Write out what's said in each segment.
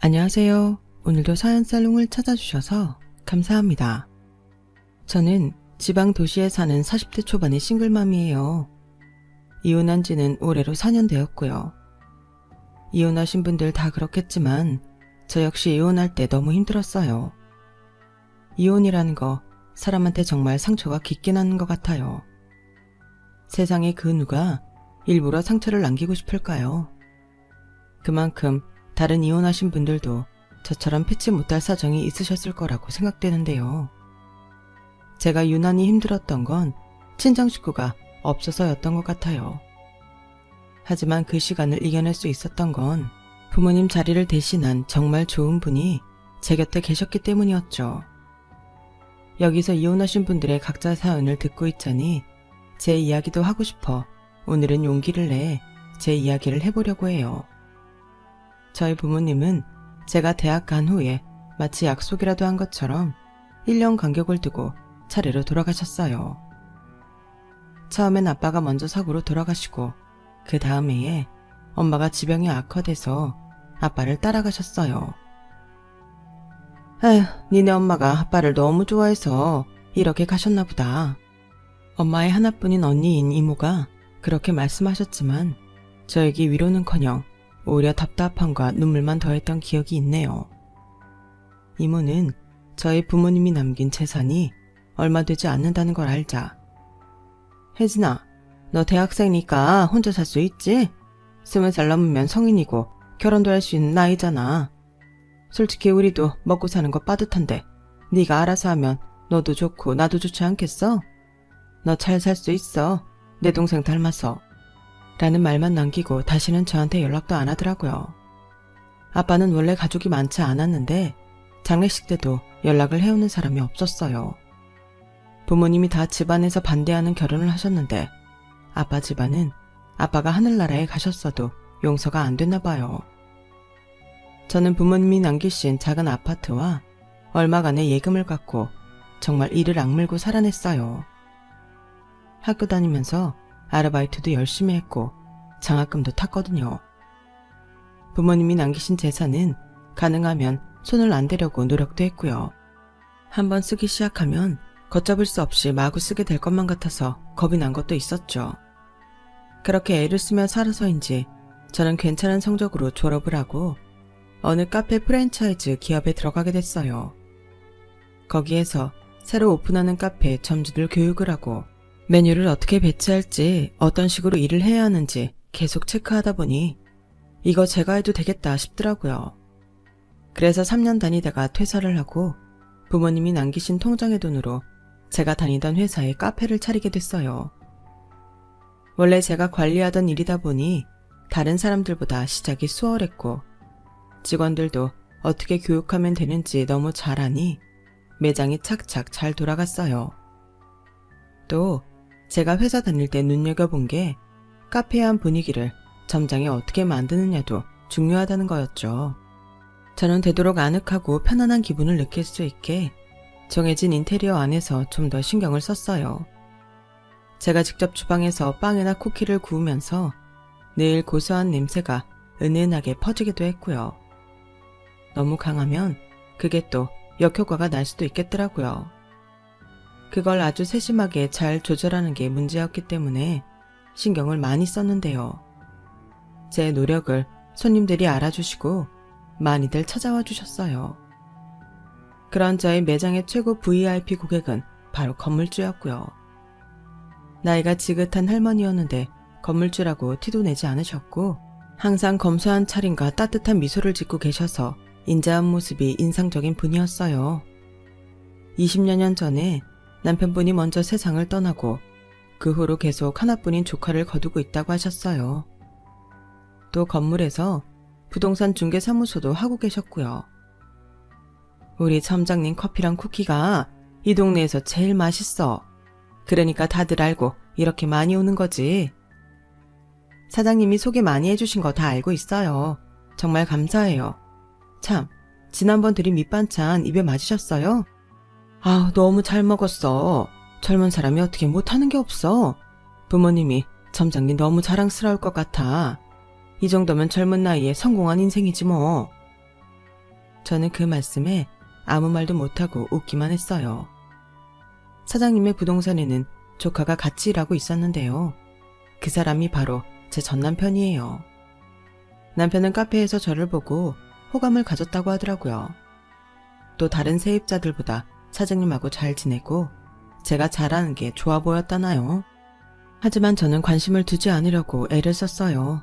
안녕하세요. 오늘도 사연살롱을 찾아주셔서 감사합니다. 저는 지방 도시에 사는 40대 초반의 싱글맘이에요. 이혼한 지는 올해로 4년 되었고요. 이혼하신 분들 다 그렇겠지만 저 역시 이혼할 때 너무 힘들었어요. 이혼이라는 거 사람한테 정말 상처가 깊긴 하는 것 같아요. 세상에 그 누가 일부러 상처를 남기고 싶을까요? 그만큼 다른 이혼하신 분들도 저처럼 피치 못할 사정이 있으셨을 거라고 생각되는데요. 제가 유난히 힘들었던 건 친정 식구가 없어서였던 것 같아요. 하지만 그 시간을 이겨낼 수 있었던 건 부모님 자리를 대신한 정말 좋은 분이 제 곁에 계셨기 때문이었죠. 여기서 이혼하신 분들의 각자 사연을 듣고 있자니 제 이야기도 하고 싶어 오늘은 용기를 내 제 이야기를 해보려고 해요. 저희 부모님은 제가 대학 간 후에 마치 약속이라도 한 것처럼 1년 간격을 두고 차례로 돌아가셨어요. 처음엔 아빠가 먼저 사고로 돌아가시고 그 다음 해에 엄마가 지병이 악화돼서 아빠를 따라가셨어요. 에휴, 니네 엄마가 아빠를 너무 좋아해서 이렇게 가셨나 보다. 엄마의 하나뿐인 언니인 이모가 그렇게 말씀하셨지만 저에게 위로는커녕 오히려 답답함과 눈물만 더했던 기억이 있네요. 이모는 저희 부모님이 남긴 재산이 얼마 되지 않는다는 걸 알자 혜진아, 너 대학생이니까 혼자 살 수 있지? 20살 넘으면 성인이고 결혼도 할 수 있는 나이잖아. 솔직히 우리도 먹고 사는 거 빠듯한데 네가 알아서 하면 너도 좋고 나도 좋지 않겠어? 너 잘 살 수 있어. 내 동생 닮아서. 라는 말만 남기고 다시는 저한테 연락도 안 하더라고요. 아빠는 원래 가족이 많지 않았는데 장례식 때도 연락을 해오는 사람이 없었어요. 부모님이 다 집안에서 반대하는 결혼을 하셨는데 아빠 집안은 아빠가 하늘나라에 가셨어도 용서가 안 됐나 봐요. 저는 부모님이 남기신 작은 아파트와 얼마간의 예금을 갖고 정말 이를 악물고 살아냈어요. 학교 다니면서 아르바이트도 열심히 했고 장학금도 탔거든요. 부모님이 남기신 재산은 가능하면 손을 안 대려고 노력도 했고요. 한번 쓰기 시작하면 걷잡을 수 없이 마구 쓰게 될 것만 같아서 겁이 난 것도 있었죠. 그렇게 애를 쓰며 살아서인지 저는 괜찮은 성적으로 졸업을 하고 어느 카페 프랜차이즈 기업에 들어가게 됐어요. 거기에서 새로 오픈하는 카페 점주들 교육을 하고 메뉴를 어떻게 배치할지 어떤 식으로 일을 해야 하는지 계속 체크하다 보니 이거 제가 해도 되겠다 싶더라고요. 그래서 3년 다니다가 퇴사를 하고 부모님이 남기신 통장의 돈으로 제가 다니던 회사에 카페를 차리게 됐어요. 원래 제가 관리하던 일이다 보니 다른 사람들보다 시작이 수월했고 직원들도 어떻게 교육하면 되는지 너무 잘 아니 매장이 착착 잘 돌아갔어요. 또 제가 회사 다닐 때 눈여겨본 게 카페의 분위기를 점장에 어떻게 만드느냐도 중요하다는 거였죠. 저는 되도록 아늑하고 편안한 기분을 느낄 수 있게 정해진 인테리어 안에서 좀 더 신경을 썼어요. 제가 직접 주방에서 빵이나 쿠키를 구우면서 늘 고소한 냄새가 은은하게 퍼지기도 했고요. 너무 강하면 그게 또 역효과가 날 수도 있겠더라고요. 그걸 아주 세심하게 잘 조절하는 게 문제였기 때문에 신경을 많이 썼는데요. 제 노력을 손님들이 알아주시고 많이들 찾아와 주셨어요. 그런 저의 매장의 최고 VIP 고객은 바로 건물주였고요. 나이가 지긋한 할머니였는데 건물주라고 티도 내지 않으셨고 항상 검소한 차림과 따뜻한 미소를 짓고 계셔서 인자한 모습이 인상적인 분이었어요. 20여 년 전에 남편분이 먼저 세상을 떠나고 그 후로 계속 하나뿐인 조카를 거두고 있다고 하셨어요. 또 건물에서 부동산 중개사무소도 하고 계셨고요. 우리 점장님 커피랑 쿠키가 이 동네에서 제일 맛있어. 그러니까 다들 알고 이렇게 많이 오는 거지. 사장님이 소개 많이 해주신 거 다 알고 있어요. 정말 감사해요. 참, 지난번 드린 밑반찬 입에 맞으셨어요? 아, 너무 잘 먹었어. 젊은 사람이 어떻게 못하는 게 없어. 부모님이 점장님 너무 자랑스러울 것 같아. 이 정도면 젊은 나이에 성공한 인생이지 뭐. 저는 그 말씀에 아무 말도 못하고 웃기만 했어요. 사장님의 부동산에는 조카가 같이 일하고 있었는데요. 그 사람이 바로 제 전남편이에요. 남편은 카페에서 저를 보고 호감을 가졌다고 하더라고요. 또 다른 세입자들보다 사장님하고 잘 지내고 제가 잘하는 게 좋아 보였다나요? 하지만 저는 관심을 두지 않으려고 애를 썼어요.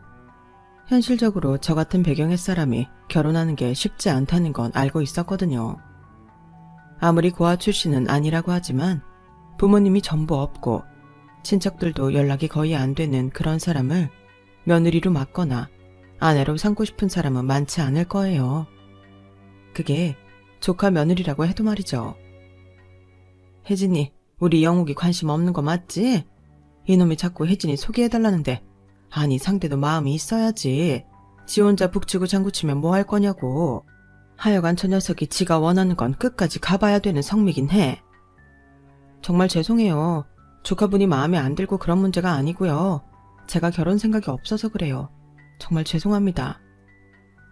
현실적으로 저 같은 배경의 사람이 결혼하는 게 쉽지 않다는 건 알고 있었거든요. 아무리 고아 출신은 아니라고 하지만 부모님이 전부 없고 친척들도 연락이 거의 안 되는 그런 사람을 며느리로 맡거나 아내로 삼고 싶은 사람은 많지 않을 거예요. 그게 조카 며느리라고 해도 말이죠. 혜진이, 우리 영욱이 관심 없는 거 맞지? 이놈이 자꾸 혜진이 소개해달라는데 아니 상대도 마음이 있어야지. 지 혼자 북치고 장구치면 뭐 할 거냐고. 하여간 저 녀석이 지가 원하는 건 끝까지 가봐야 되는 성미긴 해. 정말 죄송해요. 조카분이 마음에 안 들고 그런 문제가 아니고요. 제가 결혼 생각이 없어서 그래요. 정말 죄송합니다.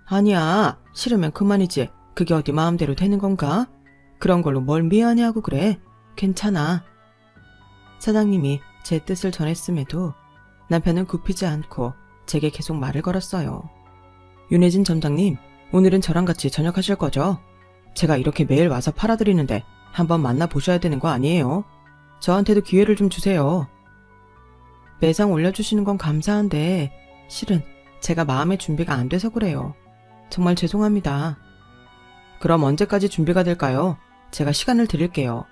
아니야, 싫으면 그만이지. 그게 어디 마음대로 되는 건가? 그런 걸로 뭘 미안해하고 그래. 괜찮아. 사장님이 제 뜻을 전했음에도 남편은 굽히지 않고 제게 계속 말을 걸었어요. 윤혜진 점장님, 오늘은 저랑 같이 저녁하실 거죠? 제가 이렇게 매일 와서 팔아드리는데 한번 만나보셔야 되는 거 아니에요? 저한테도 기회를 좀 주세요. 매상 올려주시는 건 감사한데 실은 제가 마음의 준비가 안 돼서 그래요. 정말 죄송합니다. 그럼 언제까지 준비가 될까요? 제가 시간을 드릴게요.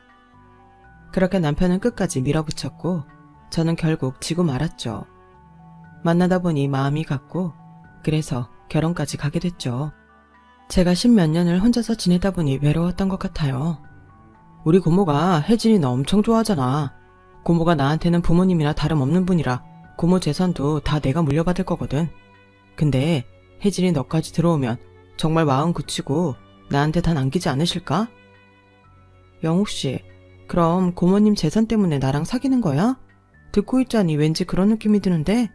그렇게 남편은 끝까지 밀어붙였고 저는 결국 지고 말았죠. 만나다 보니 마음이 갔고 그래서 결혼까지 가게 됐죠. 제가 10몇 년을 혼자서 지내다 보니 외로웠던 것 같아요. 우리 고모가 혜진이 너 엄청 좋아하잖아. 고모가 나한테는 부모님이나 다름없는 분이라 고모 재산도 다 내가 물려받을 거거든. 근데 혜진이 너까지 들어오면 정말 마음 굳히고 나한테 다 남기지 않으실까? 영욱씨, 그럼 고모님 재산 때문에 나랑 사귀는 거야? 듣고 있자니 왠지 그런 느낌이 드는데?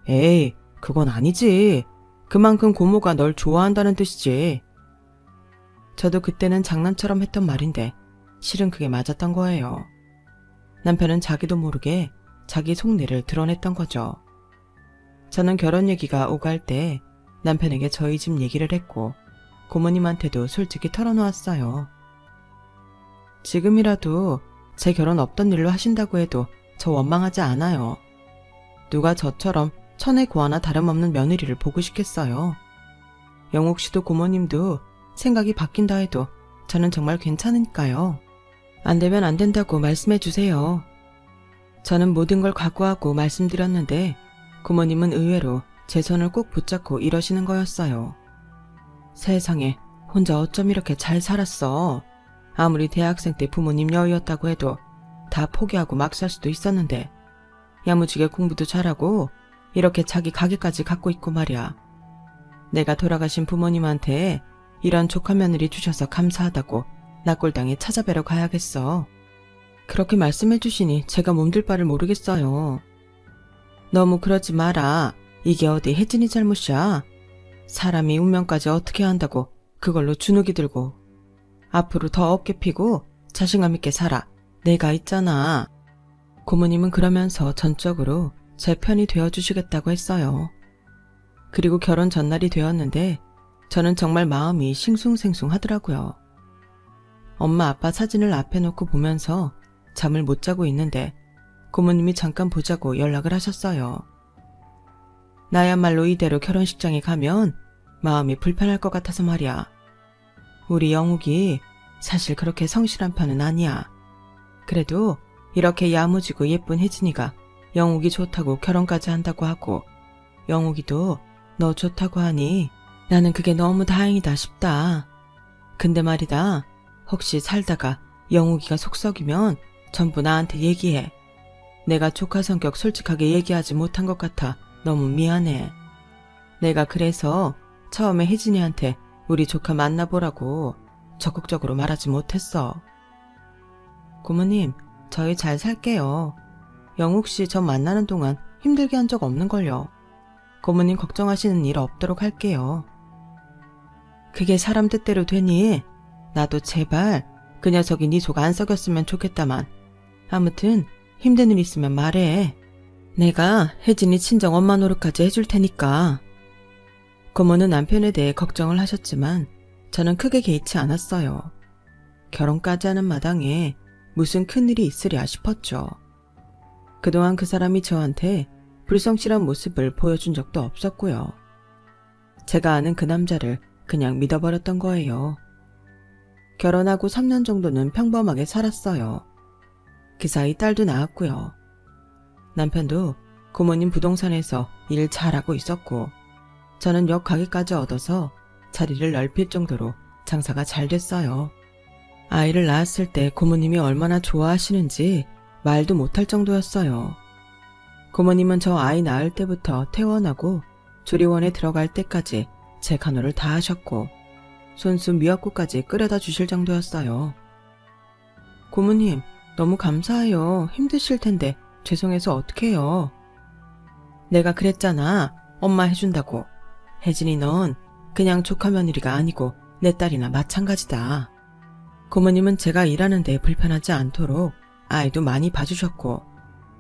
에이, 그건 아니지. 그만큼 고모가 널 좋아한다는 뜻이지. 저도 그때는 장난처럼 했던 말인데 실은 그게 맞았던 거예요. 남편은 자기도 모르게 자기 속내를 드러냈던 거죠. 저는 결혼 얘기가 오갈 때 남편에게 저희 집 얘기를 했고 고모님한테도 솔직히 털어놓았어요. 지금이라도 제 결혼 없던 일로 하신다고 해도 저 원망하지 않아요. 누가 저처럼 천의 고아나 다름없는 며느리를 보고 싶겠어요. 영옥 씨도 고모님도 생각이 바뀐다 해도 저는 정말 괜찮으니까요. 안 되면 안 된다고 말씀해 주세요. 저는 모든 걸 각오하고 말씀드렸는데 고모님은 의외로 제 손을 꼭 붙잡고 이러시는 거였어요. 세상에, 혼자 어쩜 이렇게 잘 살았어. 아무리 대학생 때 부모님 여유였다고 해도 다 포기하고 막 살 수도 있었는데 야무지게 공부도 잘하고 이렇게 자기 가게까지 갖고 있고 말이야. 내가 돌아가신 부모님한테 이런 조카 며느리 주셔서 감사하다고 납골당에 찾아뵈러 가야겠어. 그렇게 말씀해 주시니 제가 몸둘 바를 모르겠어요. 너무 그러지 마라. 이게 어디 혜진이 잘못이야. 사람이 운명까지 어떻게 한다고 그걸로 주눅이 들고. 앞으로 더 어깨 피고 자신감 있게 살아. 내가 있잖아. 고모님은 그러면서 전적으로 제 편이 되어주시겠다고 했어요. 그리고 결혼 전날이 되었는데 저는 정말 마음이 싱숭생숭하더라고요. 엄마 아빠 사진을 앞에 놓고 보면서 잠을 못 자고 있는데 고모님이 잠깐 보자고 연락을 하셨어요. 나야말로 이대로 결혼식장에 가면 마음이 불편할 것 같아서 말이야. 우리 영욱이 사실 그렇게 성실한 편은 아니야. 그래도 이렇게 야무지고 예쁜 혜진이가 영욱이 좋다고 결혼까지 한다고 하고 영욱이도 너 좋다고 하니 나는 그게 너무 다행이다 싶다. 근데 말이다. 혹시 살다가 영욱이가 속 썩이면 전부 나한테 얘기해. 내가 조카 성격 솔직하게 얘기하지 못한 것 같아 너무 미안해. 내가 그래서 처음에 혜진이한테 우리 조카 만나보라고 적극적으로 말하지 못했어. 고모님, 저희 잘 살게요. 영욱 씨 저 만나는 동안 힘들게 한 적 없는걸요. 고모님 걱정하시는 일 없도록 할게요. 그게 사람 뜻대로 되니? 나도 제발 그 녀석이 네 속 안 썩였으면 좋겠다만. 아무튼 힘든 일 있으면 말해. 내가 혜진이 친정 엄마 노릇까지 해줄 테니까. 고모는 남편에 대해 걱정을 하셨지만 저는 크게 개의치 않았어요. 결혼까지 하는 마당에 무슨 큰일이 있으랴 싶었죠. 그동안 그 사람이 저한테 불성실한 모습을 보여준 적도 없었고요. 제가 아는 그 남자를 그냥 믿어버렸던 거예요. 결혼하고 3년 정도는 평범하게 살았어요. 그 사이 딸도 낳았고요. 남편도 고모님 부동산에서 일 잘하고 있었고 저는 역 가게까지 얻어서 자리를 넓힐 정도로 장사가 잘 됐어요. 아이를 낳았을 때 고모님이 얼마나 좋아하시는지 말도 못할 정도였어요. 고모님은 저 아이 낳을 때부터 퇴원하고 조리원에 들어갈 때까지 제 간호를 다 하셨고 손수 미역국까지 끓여다 주실 정도였어요. 고모님, 너무 감사해요. 힘드실 텐데 죄송해서 어떡해요. 내가 그랬잖아. 엄마 해준다고. 혜진이 넌 그냥 조카 며느리가 아니고 내 딸이나 마찬가지다. 고모님은 제가 일하는데 불편하지 않도록 아이도 많이 봐주셨고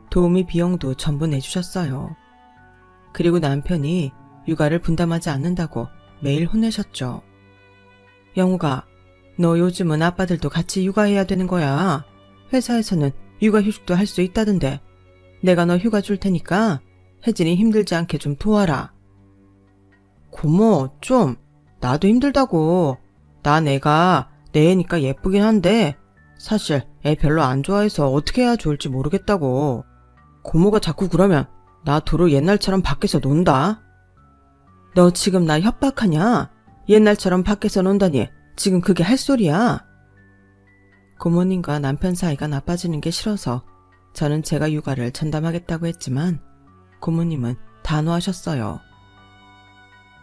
도우미 비용도 전부 내주셨어요. 그리고 남편이 육아를 분담하지 않는다고 매일 혼내셨죠. 영우가, 너 요즘은 아빠들도 같이 육아해야 되는 거야. 회사에서는 육아휴직도 할 수 있다던데. 내가 너 휴가 줄 테니까 혜진이 힘들지 않게 좀 도와라. 고모, 좀. 나도 힘들다고. 난 애가 내 애니까 예쁘긴 한데 사실 애 별로 안 좋아해서 어떻게 해야 좋을지 모르겠다고. 고모가 자꾸 그러면 나 도로 옛날처럼 밖에서 논다. 너 지금 나 협박하냐? 옛날처럼 밖에서 논다니 지금 그게 할 소리야? 고모님과 남편 사이가 나빠지는 게 싫어서 저는 제가 육아를 전담하겠다고 했지만 고모님은 단호하셨어요.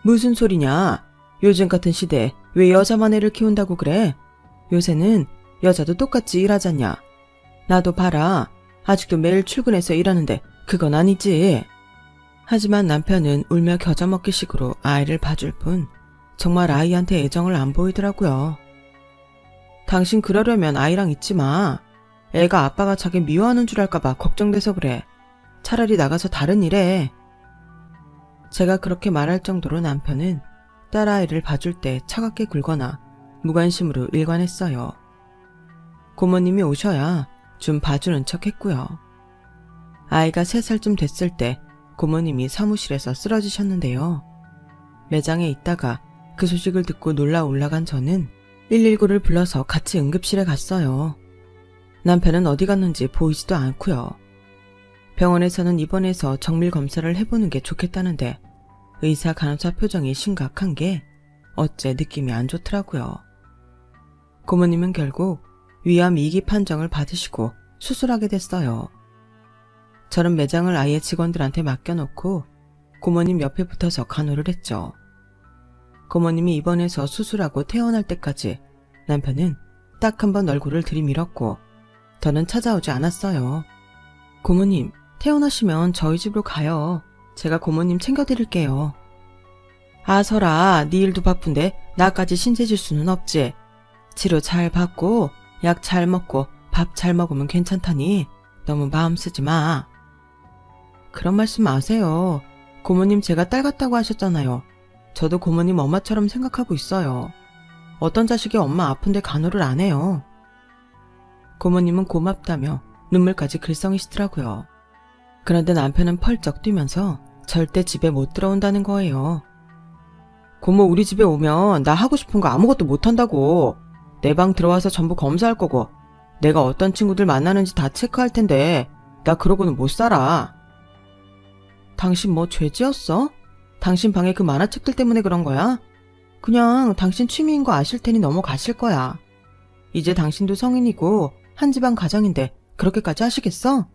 무슨 소리냐? 요즘 같은 시대에 왜 여자만 애를 키운다고 그래? 요새는 여자도 똑같이 일하잖냐? 나도 봐라. 아직도 매일 출근해서 일하는데 그건 아니지. 하지만 남편은 울며 겨자먹기식으로 아이를 봐줄 뿐 정말 아이한테 애정을 안 보이더라고요. 당신 그러려면 아이랑 있지 마. 애가 아빠가 자기 미워하는 줄 알까봐 걱정돼서 그래. 차라리 나가서 다른 일 해. 제가 그렇게 말할 정도로 남편은 딸아이를 봐줄 때 차갑게 굴거나 무관심으로 일관했어요. 고모님이 오셔야 좀 봐주는 척 했고요. 아이가 3살쯤 됐을 때 고모님이 사무실에서 쓰러지셨는데요. 매장에 있다가 그 소식을 듣고 놀라 올라간 저는 119를 불러서 같이 응급실에 갔어요. 남편은 어디 갔는지 보이지도 않고요. 병원에서는 입원해서 정밀 검사를 해보는 게 좋겠다는데 의사 간호사 표정이 심각한 게 어째 느낌이 안 좋더라고요. 고모님은 결국 위암 2기 판정을 받으시고 수술하게 됐어요. 저는 매장을 아예 직원들한테 맡겨놓고 고모님 옆에 붙어서 간호를 했죠. 고모님이 입원해서 수술하고 퇴원할 때까지 남편은 딱 한 번 얼굴을 들이밀었고 더는 찾아오지 않았어요. 고모님, 퇴원하시면 저희 집으로 가요. 제가 고모님 챙겨드릴게요. 아, 설아, 네 일도 바쁜데 나까지 신세질 수는 없지. 치료 잘 받고 약 잘 먹고 밥 잘 먹으면 괜찮다니 너무 마음 쓰지 마. 그런 말씀 마세요. 고모님 제가 딸 같다고 하셨잖아요. 저도 고모님 엄마처럼 생각하고 있어요. 어떤 자식이 엄마 아픈데 간호를 안 해요. 고모님은 고맙다며 눈물까지 글썽이시더라고요. 그런데 남편은 펄쩍 뛰면서 절대 집에 못 들어온다는 거예요. 고모 우리 집에 오면 나 하고 싶은 거 아무것도 못한다고. 내 방 들어와서 전부 검사할 거고 내가 어떤 친구들 만나는지 다 체크할 텐데 나 그러고는 못 살아. 당신 뭐 죄 지었어? 당신 방에 그 만화책들 때문에 그런 거야? 그냥 당신 취미인 거 아실 테니 넘어가실 거야. 이제 당신도 성인이고 한 집안 가장인데 그렇게까지 하시겠어?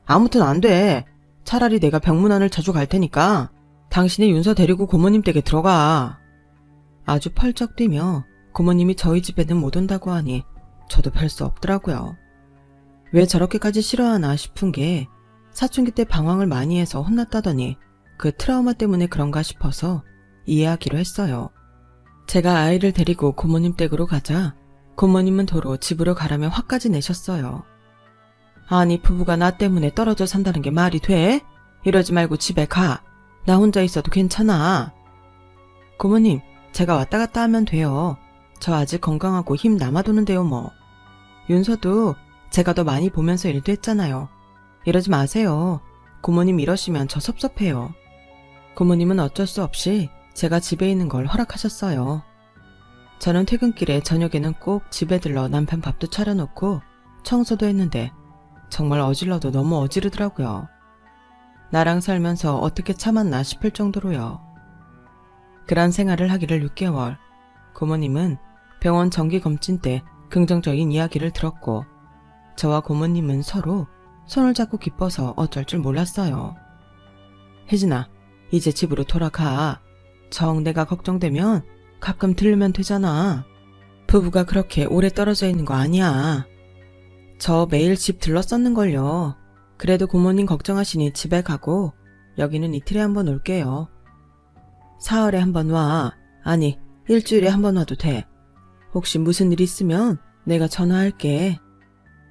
아무튼 안 돼. 차라리 내가 병문안을 자주 갈 테니까 당신이 윤서 데리고 고모님 댁에 들어가. 아주 펄쩍 뛰며 고모님이 저희 집에는 못 온다고 하니 저도 별 수 없더라고요. 왜 저렇게까지 싫어하나 싶은 게 사춘기 때 방황을 많이 해서 혼났다더니 그 트라우마 때문에 그런가 싶어서 이해하기로 했어요. 제가 아이를 데리고 고모님 댁으로 가자 고모님은 도로 집으로 가라며 화까지 내셨어요. 아니 부부가 나 때문에 떨어져 산다는 게 말이 돼? 이러지 말고 집에 가. 나 혼자 있어도 괜찮아. 고모님, 제가 왔다 갔다 하면 돼요. 저 아직 건강하고 힘 남아도는데요 뭐. 윤서도 제가 더 많이 보면서 일도 했잖아요. 이러지 마세요. 고모님 이러시면 저 섭섭해요. 고모님은 어쩔 수 없이 제가 집에 있는 걸 허락하셨어요. 저는 퇴근길에 저녁에는 꼭 집에 들러 남편 밥도 차려놓고 청소도 했는데 정말 어질러도 너무 어지르더라고요. 나랑 살면서 어떻게 참았나 싶을 정도로요. 그런 생활을 하기를 6개월. 고모님은 병원 정기검진 때 긍정적인 이야기를 들었고 저와 고모님은 서로 손을 잡고 기뻐서 어쩔 줄 몰랐어요. 혜진아, 이제 집으로 돌아가. 정 내가 걱정되면 가끔 들르면 되잖아. 부부가 그렇게 오래 떨어져 있는 거 아니야. 저 매일 집 들렀었는걸요. 그래도 고모님 걱정하시니 집에 가고 여기는 이틀에 한 번 올게요. 사흘에 한 번 와. 아니, 일주일에 한 번 와도 돼. 혹시 무슨 일 있으면 내가 전화할게.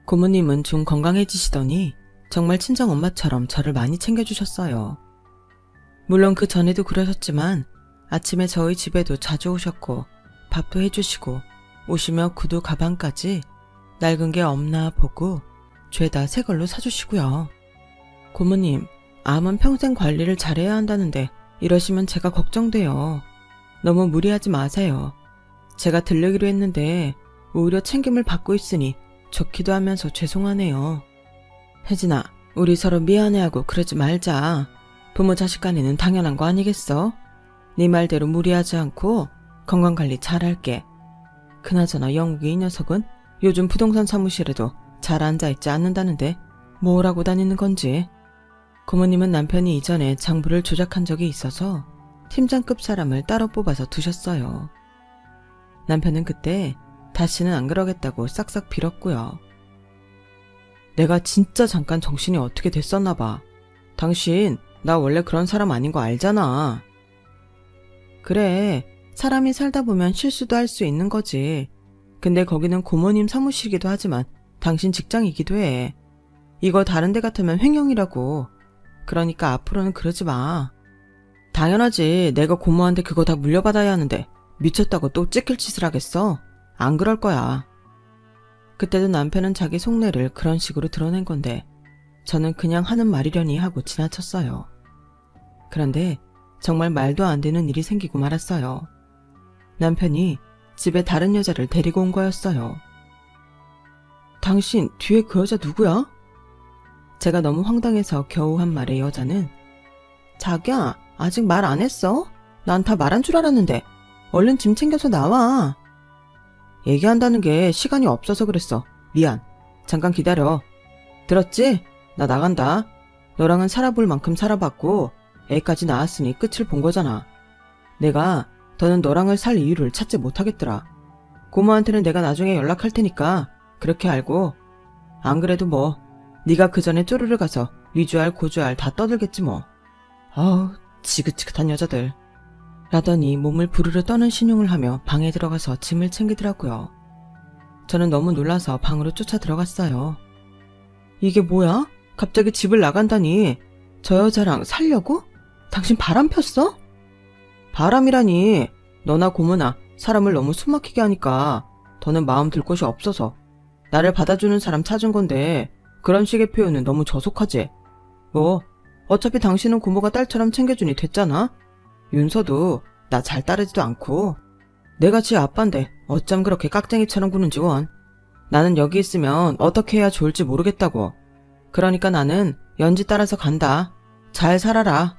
고모님은 좀 건강해지시더니 정말 친정엄마처럼 저를 많이 챙겨주셨어요. 물론 그 전에도 그러셨지만 아침에 저희 집에도 자주 오셨고 밥도 해주시고 오시며 구두 가방까지 낡은 게 없나 보고 죄다 새 걸로 사주시고요. 고모님, 암은 평생 관리를 잘해야 한다는데 이러시면 제가 걱정돼요. 너무 무리하지 마세요. 제가 들르기로 했는데 오히려 챙김을 받고 있으니 좋기도 하면서 죄송하네요. 혜진아, 우리 서로 미안해하고 그러지 말자. 부모 자식 간에는 당연한 거 아니겠어? 네 말대로 무리하지 않고 건강관리 잘할게. 그나저나 영욱이 이 녀석은 요즘 부동산 사무실에도 잘 앉아있지 않는다는데 뭘 하고 다니는 건지. 고모님은 남편이 이전에 장부를 조작한 적이 있어서 팀장급 사람을 따로 뽑아서 두셨어요. 남편은 그때 다시는 안 그러겠다고 싹싹 빌었고요. 내가 진짜 잠깐 정신이 어떻게 됐었나 봐. 당신 나 원래 그런 사람 아닌 거 알잖아. 그래, 사람이 살다 보면 실수도 할 수 있는 거지. 근데 거기는 고모님 사무실이기도 하지만 당신 직장이기도 해. 이거 다른 데 같으면 횡령이라고. 그러니까 앞으로는 그러지 마. 당연하지. 내가 고모한테 그거 다 물려받아야 하는데 미쳤다고 또 찍힐 짓을 하겠어? 안 그럴 거야. 그때도 남편은 자기 속내를 그런 식으로 드러낸 건데 저는 그냥 하는 말이려니 하고 지나쳤어요. 그런데 정말 말도 안 되는 일이 생기고 말았어요. 남편이 집에 다른 여자를 데리고 온 거였어요. 당신 뒤에 그 여자 누구야? 제가 너무 황당해서 겨우 한 말에 여자는 자기야, 아직 말 안 했어? 난 다 말한 줄 알았는데 얼른 짐 챙겨서 나와. 얘기한다는 게 시간이 없어서 그랬어. 미안. 잠깐 기다려. 들었지? 나 나간다. 너랑은 살아볼 만큼 살아봤고 애까지 낳았으니 끝을 본 거잖아. 내가 더는 너랑을 살 이유를 찾지 못하겠더라. 고모한테는 내가 나중에 연락할 테니까 그렇게 알고. 안 그래도 뭐 네가 그 전에 쪼르르 가서 위주알 고주알 다 떠들겠지 뭐. 아우 지긋지긋한 여자들. 라더니 몸을 부르르 떠는 신용을 하며 방에 들어가서 짐을 챙기더라고요. 저는 너무 놀라서 방으로 쫓아 들어갔어요. 이게 뭐야? 갑자기 집을 나간다니. 저 여자랑 살려고? 당신 바람 폈어? 바람이라니. 너나 고모나 사람을 너무 숨막히게 하니까 더는 마음 들 곳이 없어서 나를 받아주는 사람 찾은 건데 그런 식의 표현은 너무 저속하지. 뭐 어차피 당신은 고모가 딸처럼 챙겨주니 됐잖아. 윤서도 나 잘 따르지도 않고. 내가 지 아빠인데 어쩜 그렇게 깍쟁이처럼 구는지 원. 나는 여기 있으면 어떻게 해야 좋을지 모르겠다고. 그러니까 나는 연지 따라서 간다. 잘 살아라.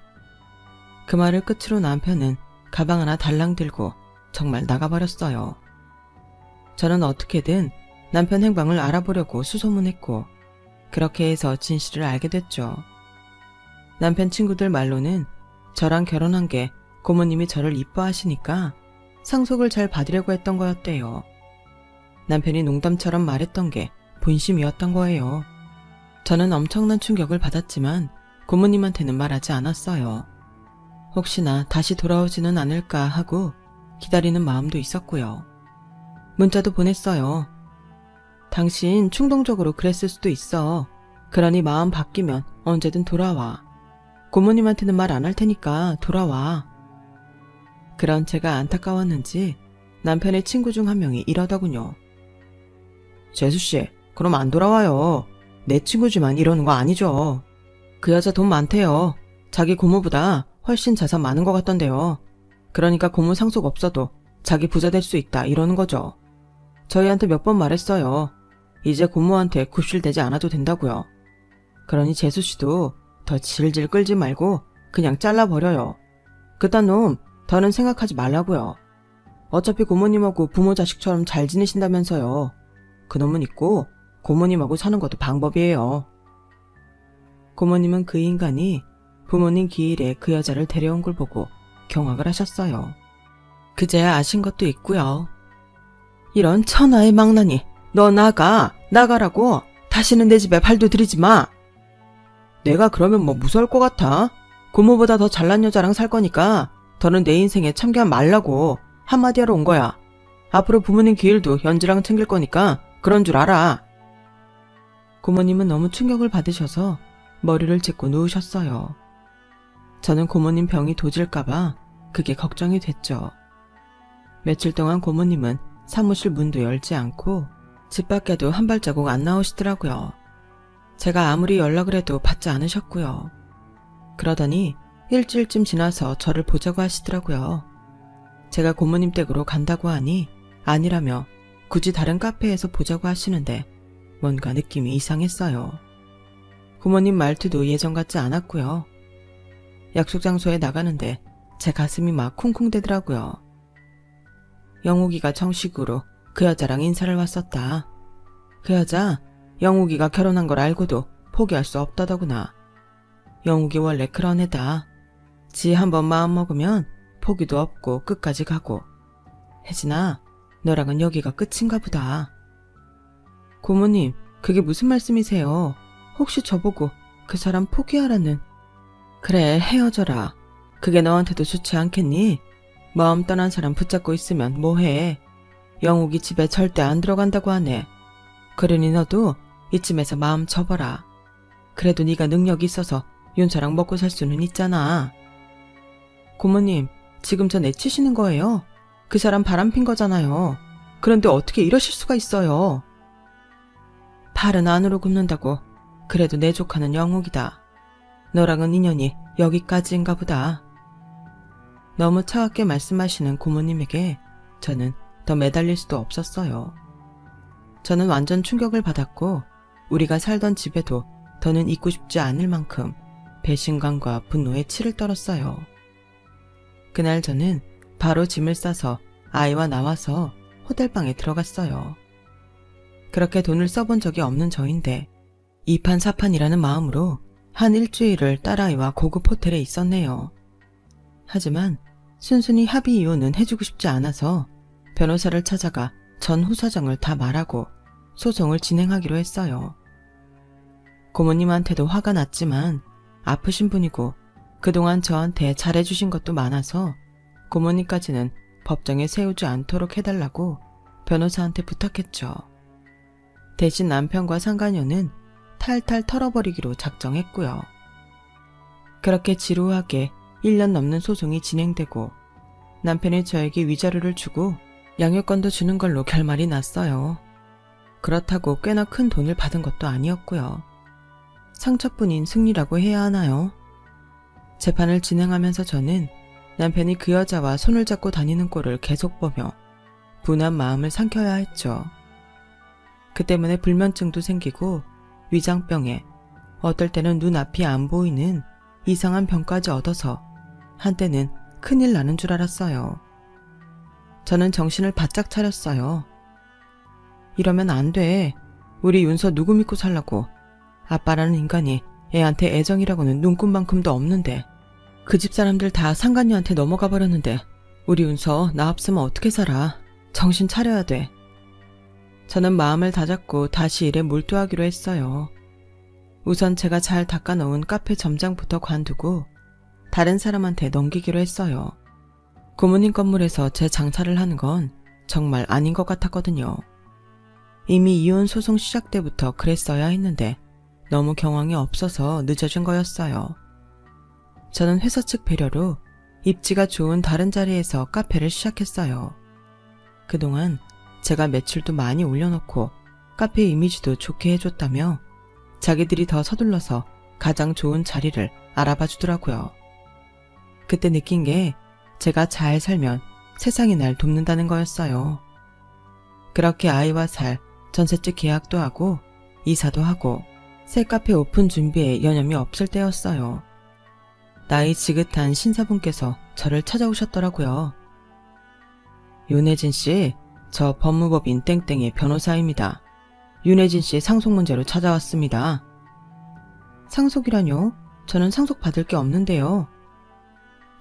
그 말을 끝으로 남편은 가방 하나 달랑 들고 정말 나가버렸어요. 저는 어떻게든 남편 행방을 알아보려고 수소문했고 그렇게 해서 진실을 알게 됐죠. 남편 친구들 말로는 저랑 결혼한 게 고모님이 저를 이뻐하시니까 상속을 잘 받으려고 했던 거였대요. 남편이 농담처럼 말했던 게 본심이었던 거예요. 저는 엄청난 충격을 받았지만 고모님한테는 말하지 않았어요. 혹시나 다시 돌아오지는 않을까 하고 기다리는 마음도 있었고요. 문자도 보냈어요. 당신 충동적으로 그랬을 수도 있어. 그러니 마음 바뀌면 언제든 돌아와. 고모님한테는 말 안 할 테니까 돌아와. 그런 제가 안타까웠는지 남편의 친구 중 한 명이 이러더군요. 재수씨, 그럼 안 돌아와요. 내 친구지만 이러는 거 아니죠. 그 여자 돈 많대요. 자기 고모보다 훨씬 자산 많은 것 같던데요. 그러니까 고모 상속 없어도 자기 부자 될 수 있다 이러는 거죠. 저희한테 몇 번 말했어요. 이제 고모한테 굽실대지 않아도 된다고요. 그러니 재수씨도 더 질질 끌지 말고 그냥 잘라버려요. 그딴 놈 더는 생각하지 말라고요. 어차피 고모님하고 부모 자식처럼 잘 지내신다면서요. 그놈은 있고 고모님하고 사는 것도 방법이에요. 고모님은 그 인간이 부모님 기일에 그 여자를 데려온 걸 보고 경악을 하셨어요. 그제야 아신 것도 있고요. 이런 천하의 망나니, 너 나가라고. 다시는 내 집에 발도 들이지 마. 내가 그러면 뭐 무서울 것 같아? 고모보다 더 잘난 여자랑 살 거니까 더는 내 인생에 참견 말라고 한마디 하러 온 거야. 앞으로 부모님 기일도 연지랑 챙길 거니까 그런 줄 알아. 고모님은 너무 충격을 받으셔서 머리를 짚고 누우셨어요. 저는 고모님 병이 도질까봐 그게 걱정이 됐죠. 며칠 동안 고모님은 사무실 문도 열지 않고 집 밖에도 한 발자국 안 나오시더라고요. 제가 아무리 연락을 해도 받지 않으셨고요. 그러더니 일주일쯤 지나서 저를 보자고 하시더라고요. 제가 고모님 댁으로 간다고 하니 아니라며 굳이 다른 카페에서 보자고 하시는데 뭔가 느낌이 이상했어요. 부모님 말투도 예전 같지 않았고요. 약속 장소에 나가는데 제 가슴이 막 쿵쿵대더라고요. 영욱이가 정식으로 그 여자랑 인사를 왔었다. 그 여자 영욱이가 결혼한 걸 알고도 포기할 수 없다더구나. 영욱이 원래 그런 애다. 지 한번 마음 먹으면 포기도 없고 끝까지 가고. 혜진아, 너랑은 여기가 끝인가 보다. 고모님, 그게 무슨 말씀이세요? 혹시 저보고 그 사람 포기하라는. 그래, 헤어져라. 그게 너한테도 좋지 않겠니? 마음 떠난 사람 붙잡고 있으면 뭐해. 영욱이 집에 절대 안 들어간다고 하네. 그러니 너도 이쯤에서 마음 접어라. 그래도 네가 능력이 있어서 윤서랑 먹고 살 수는 있잖아. 고모님, 지금 저 내치시는 거예요? 그 사람 바람핀 거잖아요. 그런데 어떻게 이러실 수가 있어요? 팔은 안으로 굽는다고. 그래도 내 조카는 영욱이다. 너랑은 인연이 여기까지인가 보다. 너무 차갑게 말씀하시는 고모님에게 저는 더 매달릴 수도 없었어요. 저는 완전 충격을 받았고 우리가 살던 집에도 더는 있고 싶지 않을 만큼 배신감과 분노에 치를 떨었어요. 그날 저는 바로 짐을 싸서 아이와 나와서 호텔방에 들어갔어요. 그렇게 돈을 써본 적이 없는 저인데 이판사판이라는 마음으로 한 일주일을 딸아이와 고급 호텔에 있었네요. 하지만 순순히 합의 이혼은 해주고 싶지 않아서 변호사를 찾아가 전 후사정을 다 말하고 소송을 진행하기로 했어요. 고모님한테도 화가 났지만 아프신 분이고 그동안 저한테 잘해주신 것도 많아서 고모님까지는 법정에 세우지 않도록 해달라고 변호사한테 부탁했죠. 대신 남편과 상간녀는 탈탈 털어버리기로 작정했고요. 그렇게 지루하게 1년 넘는 소송이 진행되고 남편이 저에게 위자료를 주고 양육권도 주는 걸로 결말이 났어요. 그렇다고 꽤나 큰 돈을 받은 것도 아니었고요. 상처뿐인 승리라고 해야 하나요? 재판을 진행하면서 저는 남편이 그 여자와 손을 잡고 다니는 꼴을 계속 보며 분한 마음을 삼켜야 했죠. 그 때문에 불면증도 생기고 위장병에 어떨 때는 눈앞이 안 보이는 이상한 병까지 얻어서 한때는 큰일 나는 줄 알았어요. 저는 정신을 바짝 차렸어요. 이러면 안 돼. 우리 윤서 누구 믿고 살라고. 아빠라는 인간이 애한테 애정이라고는 눈꽃만큼도 없는데 그 집 사람들 다 상간녀한테 넘어가 버렸는데 우리 윤서 나 없으면 어떻게 살아. 정신 차려야 돼. 저는 마음을 다잡고 다시 일에 몰두하기로 했어요. 우선 제가 잘 닦아놓은 카페 점장부터 관두고 다른 사람한테 넘기기로 했어요. 고모님 건물에서 제 장사를 하는 건 정말 아닌 것 같았거든요. 이미 이혼 소송 시작 때부터 그랬어야 했는데 너무 경황이 없어서 늦어진 거였어요. 저는 회사 측 배려로 입지가 좋은 다른 자리에서 카페를 시작했어요. 그동안 제가 매출도 많이 올려놓고 카페 이미지도 좋게 해줬다며 자기들이 더 서둘러서 가장 좋은 자리를 알아봐 주더라고요. 그때 느낀 게 제가 잘 살면 세상이 날 돕는다는 거였어요. 그렇게 아이와 살 전셋집 계약도 하고 이사도 하고 새 카페 오픈 준비에 여념이 없을 때였어요. 나이 지긋한 신사분께서 저를 찾아오셨더라고요. 윤혜진 씨, 저 법무법인 땡땡의 변호사입니다. 윤혜진 씨 상속 문제로 찾아왔습니다. 상속이라뇨? 저는 상속 받을 게 없는데요.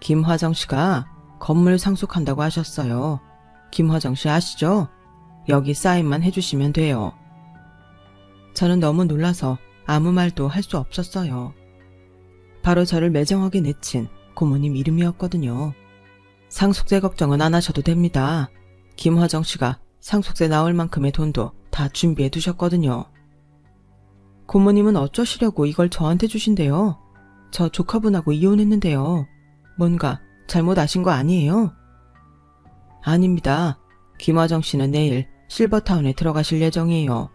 김화정 씨가 건물 상속한다고 하셨어요. 김화정 씨 아시죠? 여기 사인만 해주시면 돼요. 저는 너무 놀라서 아무 말도 할 수 없었어요. 바로 저를 매정하게 내친 고모님 이름이었거든요. 상속세 걱정은 안 하셔도 됩니다. 김화정 씨가 상속세 나올 만큼의 돈도 다 준비해 두셨거든요. 고모님은 어쩌시려고 이걸 저한테 주신대요. 저 조카분하고 이혼했는데요. 뭔가 잘못 아신 거 아니에요? 아닙니다. 김화정 씨는 내일 실버타운에 들어가실 예정이에요.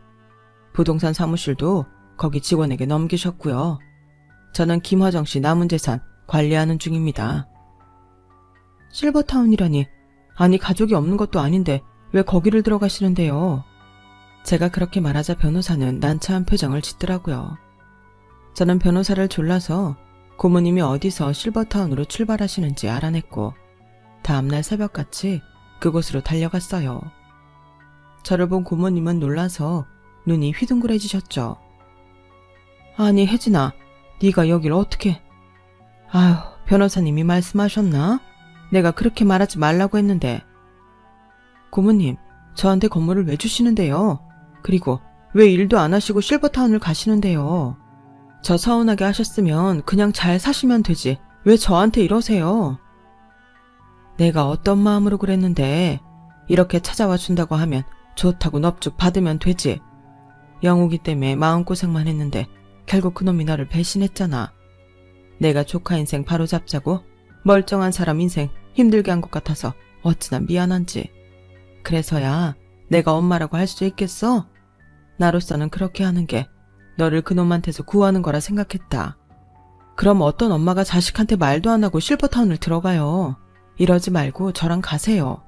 부동산 사무실도 거기 직원에게 넘기셨고요. 저는 김화정 씨 남은 재산 관리하는 중입니다. 실버타운이라니, 아니 가족이 없는 것도 아닌데 왜 거기를 들어가시는데요? 제가 그렇게 말하자 변호사는 난처한 표정을 짓더라고요. 저는 변호사를 졸라서 고모님이 어디서 실버타운으로 출발하시는지 알아냈고 다음날 새벽같이 그곳으로 달려갔어요. 저를 본 고모님은 놀라서 눈이 휘둥그레지셨죠. 아니 혜진아, 네가 여길 어떻게... 아휴, 변호사님이 말씀하셨나? 내가 그렇게 말하지 말라고 했는데. 고모님, 저한테 건물을 왜 주시는데요? 그리고 왜 일도 안 하시고 실버타운을 가시는데요? 저 서운하게 하셨으면 그냥 잘 사시면 되지. 왜 저한테 이러세요? 내가 어떤 마음으로 그랬는데 이렇게 찾아와 준다고 하면 좋다고 넙죽 받으면 되지. 영욱이 때문에 마음고생만 했는데 결국 그놈이 나를 배신했잖아. 내가 조카 인생 바로잡자고 멀쩡한 사람 인생 힘들게 한 것 같아서 어찌나 미안한지. 그래서야 내가 엄마라고 할 수 있겠어? 나로서는 그렇게 하는 게 너를 그놈한테서 구하는 거라 생각했다. 그럼 어떤 엄마가 자식한테 말도 안 하고 실버타운을 들어가요. 이러지 말고 저랑 가세요.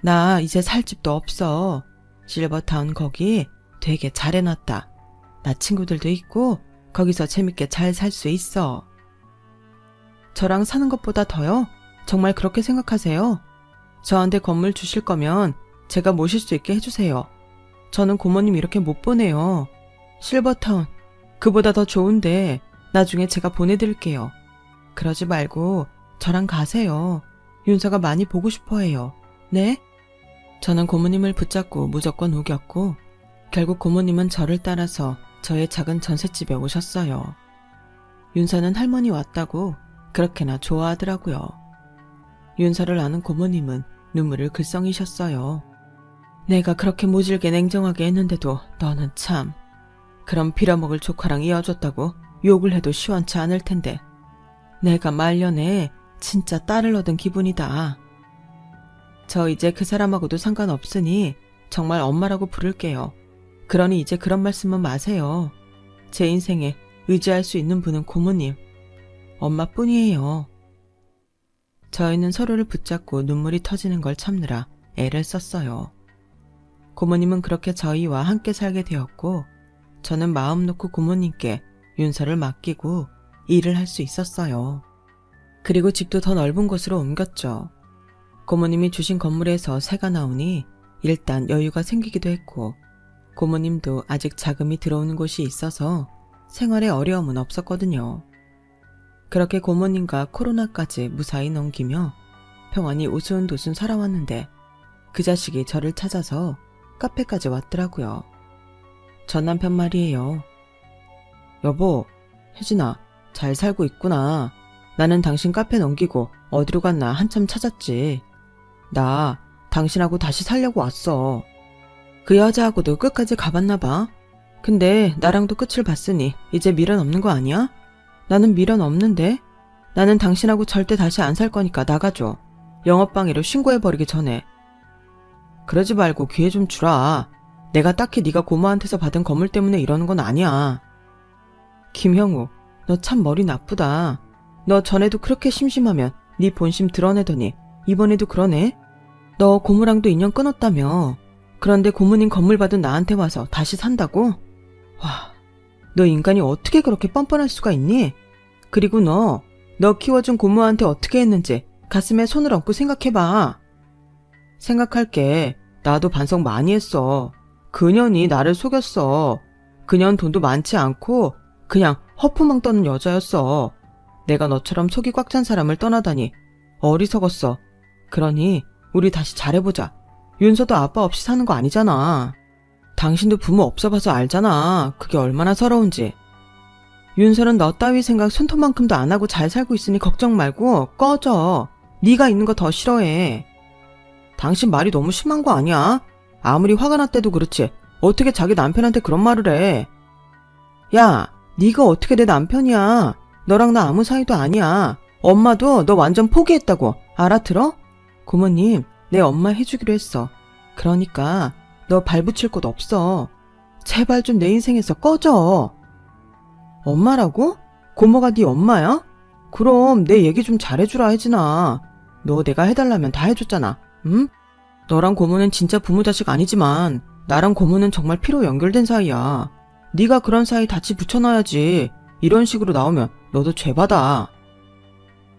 나 이제 살 집도 없어. 실버타운 거기 되게 잘 해놨다. 나 친구들도 있고 거기서 재밌게 잘 살 수 있어. 저랑 사는 것보다 더요? 정말 그렇게 생각하세요? 저한테 건물 주실 거면 제가 모실 수 있게 해주세요. 저는 고모님 이렇게 못 보내요. 실버타운, 그보다 더 좋은데 나중에 제가 보내드릴게요. 그러지 말고 저랑 가세요. 윤서가 많이 보고 싶어 해요. 네? 저는 고모님을 붙잡고 무조건 우겼고 결국 고모님은 저를 따라서 저의 작은 전셋집에 오셨어요. 윤서는 할머니 왔다고 그렇게나 좋아하더라고요. 윤서를 아는 고모님은 눈물을 글썽이셨어요. 내가 그렇게 모질게 냉정하게 했는데도 너는 참... 그럼 빌어먹을 조카랑 이어줬다고 욕을 해도 시원치 않을 텐데 내가 말년에 진짜 딸을 얻은 기분이다. 저 이제 그 사람하고도 상관없으니 정말 엄마라고 부를게요. 그러니 이제 그런 말씀은 마세요. 제 인생에 의지할 수 있는 분은 고모님, 엄마뿐이에요. 저희는 서로를 붙잡고 눈물이 터지는 걸 참느라 애를 썼어요. 고모님은 그렇게 저희와 함께 살게 되었고 저는 마음 놓고 고모님께 윤서를 맡기고 일을 할 수 있었어요. 그리고 집도 더 넓은 곳으로 옮겼죠. 고모님이 주신 건물에서 새가 나오니 일단 여유가 생기기도 했고 고모님도 아직 자금이 들어오는 곳이 있어서 생활에 어려움은 없었거든요. 그렇게 고모님과 코로나까지 무사히 넘기며 평안히 우순도순 살아왔는데 그 자식이 저를 찾아서 카페까지 왔더라고요. 전 남편 말이에요. 여보, 혜진아, 잘 살고 있구나. 나는 당신 카페 넘기고 어디로 갔나 한참 찾았지. 나 당신하고 다시 살려고 왔어. 그 여자하고도 끝까지 가봤나 봐. 근데 나랑도 끝을 봤으니 이제 미련 없는 거 아니야? 나는 미련 없는데? 나는 당신하고 절대 다시 안 살 거니까 나가줘. 영업방해로 신고해버리기 전에. 그러지 말고 기회 좀 주라. 내가 딱히 네가 고모한테서 받은 건물 때문에 이러는 건 아니야. 김형우, 너 참 머리 나쁘다. 너 전에도 그렇게 심심하면 네 본심 드러내더니 이번에도 그러네? 너 고모랑도 인연 끊었다며. 그런데 고모님 건물 받은 나한테 와서 다시 산다고? 와, 너 인간이 어떻게 그렇게 뻔뻔할 수가 있니? 그리고 너 키워준 고모한테 어떻게 했는지 가슴에 손을 얹고 생각해봐. 생각할게. 나도 반성 많이 했어. 그년이 나를 속였어. 그년 돈도 많지 않고 그냥 허프망 떠는 여자였어. 내가 너처럼 속이 꽉 찬 사람을 떠나다니 어리석었어. 그러니 우리 다시 잘해보자. 윤서도 아빠 없이 사는 거 아니잖아. 당신도 부모 없어봐서 알잖아. 그게 얼마나 서러운지. 윤서는 너 따위 생각 손톱만큼도 안 하고 잘 살고 있으니 걱정 말고 꺼져. 네가 있는 거 더 싫어해. 당신 말이 너무 심한 거 아니야? 아무리 화가 났대도 그렇지 어떻게 자기 남편한테 그런 말을 해. 야, 네가 어떻게 내 남편이야. 너랑 나 아무 사이도 아니야. 엄마도 너 완전 포기했다고. 알아들어? 고모님, 내 엄마 해주기로 했어. 그러니까 너 발붙일 곳 없어. 제발 좀 내 인생에서 꺼져. 엄마라고? 고모가 네 엄마야? 그럼 내 얘기 좀 잘해주라 혜진아. 너 내가 해달라면 다 해줬잖아. 응? 너랑 고모는 진짜 부모 자식 아니지만 나랑 고모는 정말 피로 연결된 사이야. 네가 그런 사이 같이 붙여놔야지. 이런 식으로 나오면 너도 죄받아.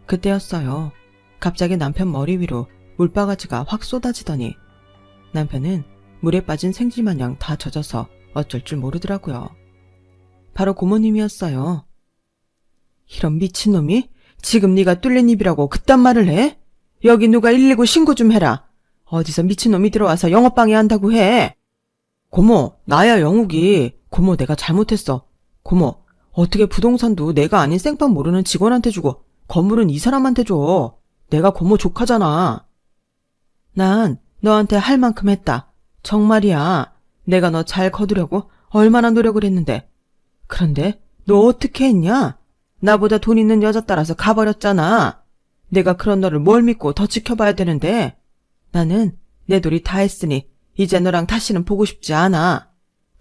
그때였어요. 갑자기 남편 머리 위로 물바가지가 확 쏟아지더니 남편은 물에 빠진 생쥐마냥 다 젖어서 어쩔 줄 모르더라고요. 바로 고모님이었어요. 이런 미친놈이 지금 네가 뚫린 입이라고 그딴 말을 해? 여기 누가 119 신고 좀 해라. 어디서 미친놈이 들어와서 영업방해 한다고 해. 고모, 나야 영욱이. 고모, 내가 잘못했어. 고모, 어떻게 부동산도 내가 아닌 생판 모르는 직원한테 주고 건물은 이 사람한테 줘. 내가 고모 조카잖아. 난 너한테 할 만큼 했다. 정말이야. 내가 너 잘 거두려고 얼마나 노력을 했는데. 그런데 너 어떻게 했냐? 나보다 돈 있는 여자 따라서 가버렸잖아. 내가 그런 너를 뭘 믿고 더 지켜봐야 되는데. 나는 내 도리 다 했으니 이제 너랑 다시는 보고 싶지 않아.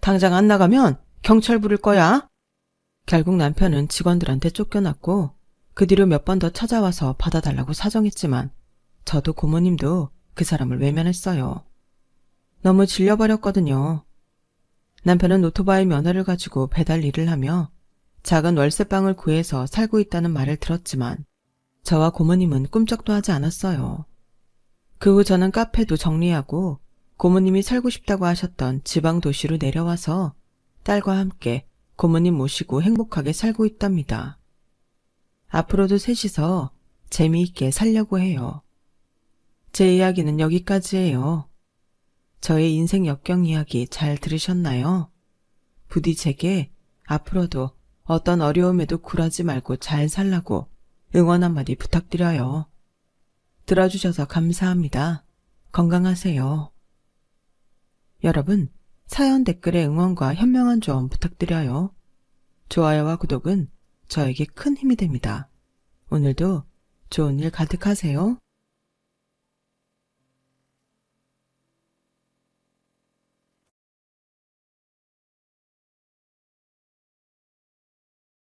당장 안 나가면 경찰 부를 거야. 결국 남편은 직원들한테 쫓겨났고 그 뒤로 몇 번 더 찾아와서 받아달라고 사정했지만 저도 고모님도 그 사람을 외면했어요. 너무 질려버렸거든요. 남편은 오토바이 면허를 가지고 배달 일을 하며 작은 월세방을 구해서 살고 있다는 말을 들었지만 저와 고모님은 꿈쩍도 하지 않았어요. 그 후 저는 카페도 정리하고 고모님이 살고 싶다고 하셨던 지방 도시로 내려와서 딸과 함께 고모님 모시고 행복하게 살고 있답니다. 앞으로도 셋이서 재미있게 살려고 해요. 제 이야기는 여기까지예요. 저의 인생 역경 이야기 잘 들으셨나요? 부디 제게 앞으로도 어떤 어려움에도 굴하지 말고 잘 살라고 응원 한마디 부탁드려요. 들어주셔서 감사합니다. 건강하세요. 여러분, 사연 댓글에 응원과 현명한 조언 부탁드려요. 좋아요와 구독은 저에게 큰 힘이 됩니다. 오늘도 좋은 일 가득하세요.